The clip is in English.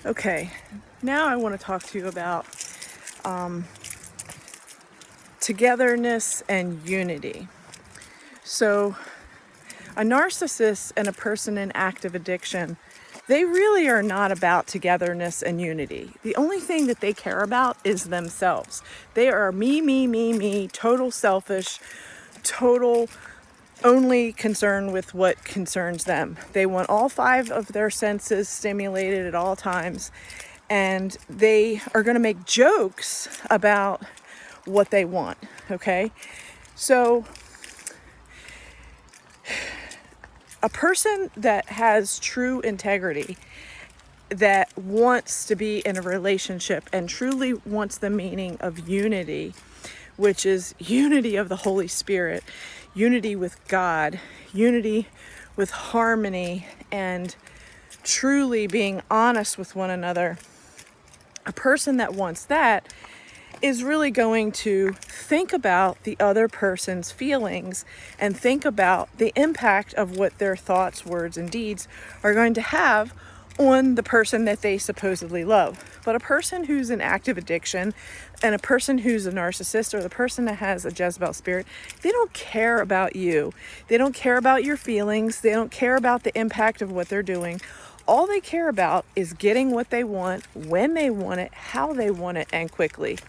Okay, now I want to talk to you about togetherness and unity. So, a narcissist and a person in active addiction, they really are not about togetherness and unity. The only thing that they care about is themselves. They are me, total selfish, total only concerned with what concerns them. They want all 5 of their senses stimulated at all times, and they are going to make jokes about what they want, okay? So a person that has true integrity, that wants to be in a relationship and truly wants the meaning of unity, which is unity of the Holy Spirit, unity with God, unity with harmony, and truly being honest with one another. A person that wants that is really going to think about the other person's feelings and think about the impact of what their thoughts, words, and deeds are going to have on the person that they supposedly love. But a person who's in active addiction and a person who's a narcissist or the person that has a Jezebel spirit, they don't care about you. They don't care about your feelings. They don't care about the impact of what they're doing. All they care about is getting what they want, when they want it, how they want it, and quickly.